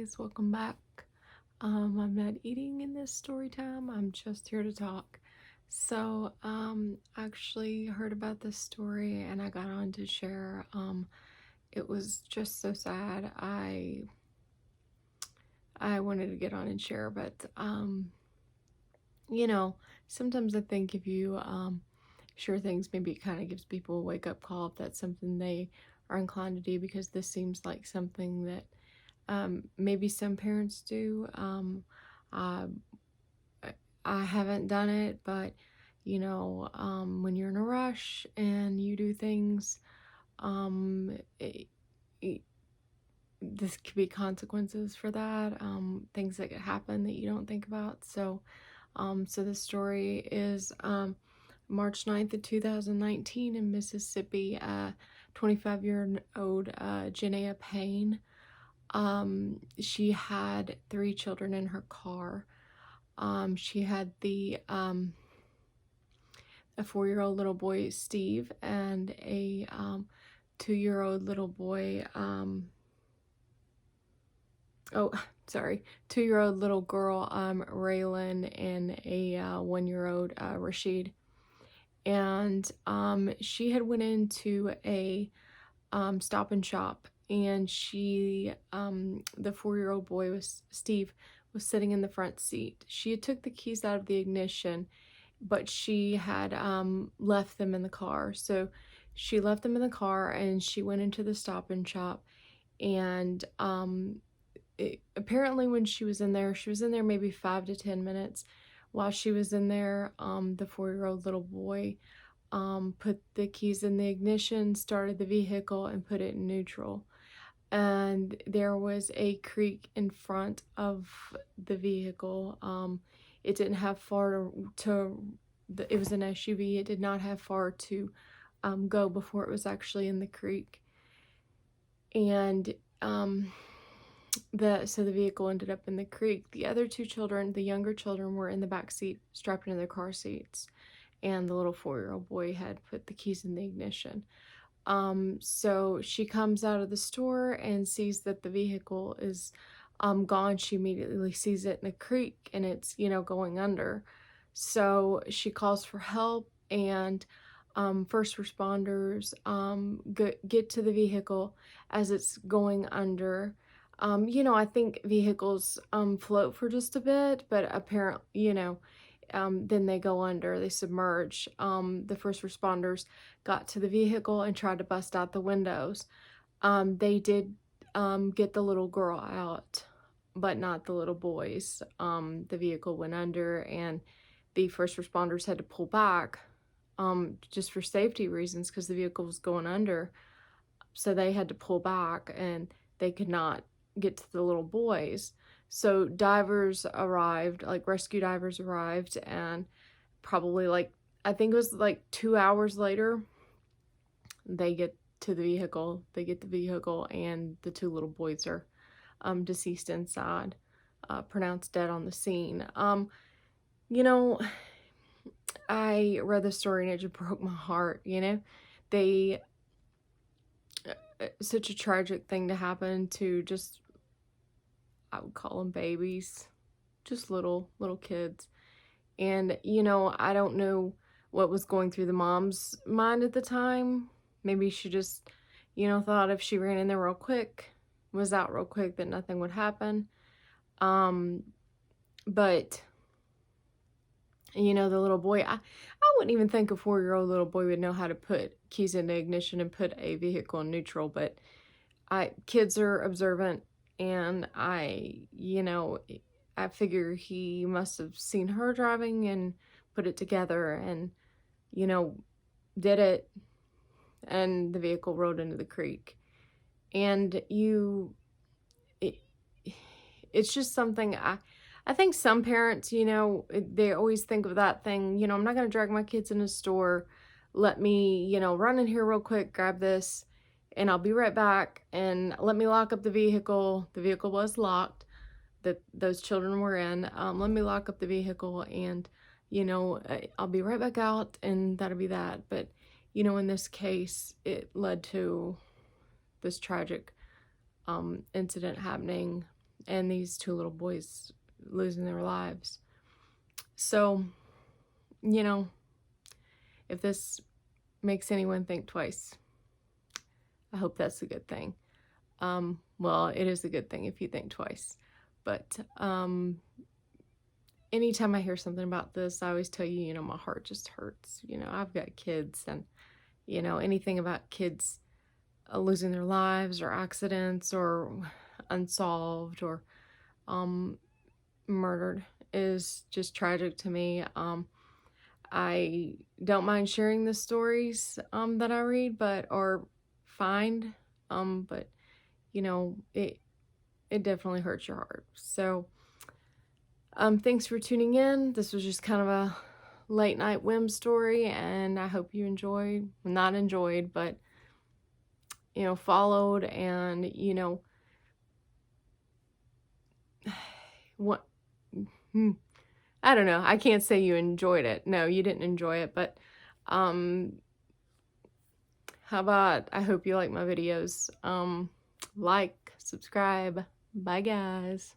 guys, welcome back. I'm not eating in this story time, I'm just here to talk. So, I actually heard about this story and I got on to share. It was just so sad. I wanted to get on and share, but you know, sometimes I think if you share things, maybe it kind of gives people a wake-up call if that's something they are inclined to do, because this seems like something that maybe some parents do. I, I haven't done it, but when you're in a rush and you do things, it, it, this could be consequences for that. Things that could happen that you don't think about. So this story is March 9th of 2019 in Mississippi. 25-year-old Jenea Payne. She had 3 children in her car. She had a 4-year-old little boy, Steve, and a 2-year-old little boy, 2-year-old little girl, Raylan, and a 1-year-old, Rashid. And she had went into a Stop and Shop, and the 4-year-old boy, Steve, was sitting in the front seat. She had took the keys out of the ignition, but she had left them in the car. So she left them in the car and she went into the Stop and Shop. And apparently when she was in there maybe 5 to 10 minutes. While she was in there, the 4-year-old little boy put the keys in the ignition, started the vehicle, and put it in neutral. And there was a creek in front of the vehicle. It didn't have far it was an SUV. It did not have far to go before it was actually in the creek. And so the vehicle ended up in the creek. The other 2 children, the younger children, were in the back seat, strapped into their car seats, and the little 4-year-old boy had put the keys in the ignition. So she comes out of the store and sees that the vehicle is gone. She immediately sees it in the creek, and it's going under. So she calls for help, and first responders get to the vehicle as it's going under. I think vehicles float for just a bit, but apparently, then they go under, they submerge. The first responders got to the vehicle and tried to bust out the windows. They did get the little girl out, but not the little boys. The vehicle went under, and the first responders had to pull back just for safety reasons, because the vehicle was going under. So they had to pull back, and they could not get to the little boys. So divers arrived, rescue divers arrived, and probably I think it was 2 hours later, they get to the vehicle. They get the vehicle, and the 2 little boys are deceased inside, pronounced dead on the scene. I read the story and it just broke my heart. Such a tragic thing to happen to just, I would call them babies, just little kids. And I don't know what was going through the mom's mind at the time. Maybe she just thought if she ran in there real quick, was out real quick, that nothing would happen. But the little boy, I wouldn't even think a 4-year-old little boy would know how to put keys in the ignition and put a vehicle in neutral, but kids are observant, and I figure he must have seen her driving and put it together and, did it, and the vehicle rode into the creek. And it's just something I think some parents, they always think of that thing, I'm not going to drag my kids in a store. Let me, run in here real quick, grab this, and I'll be right back, and let me lock up the vehicle. The vehicle was locked that those children were in. Let me lock up the vehicle, and, I'll be right back out, and that'll be that. But, in this case, it led to this tragic incident happening and these two little boys losing their lives. So, you know, if this makes anyone think twice, I hope that's a good thing. Well, it is a good thing if you think twice. But anytime I hear something about this, I always tell you, you know, my heart just hurts. You know, I've got kids, and, you know, anything about kids losing their lives or accidents or unsolved or murdered is just tragic to me. I don't mind sharing the stories that I read, or find, but you know, it definitely hurts your heart. So thanks for tuning in. This was just kind of a late night whim story, and I hope you enjoyed, not enjoyed, but you know, followed, and you know, what, I don't know. I can't say you enjoyed it. No, you didn't enjoy it, but how about I hope you like my videos. Like, subscribe. Bye, guys.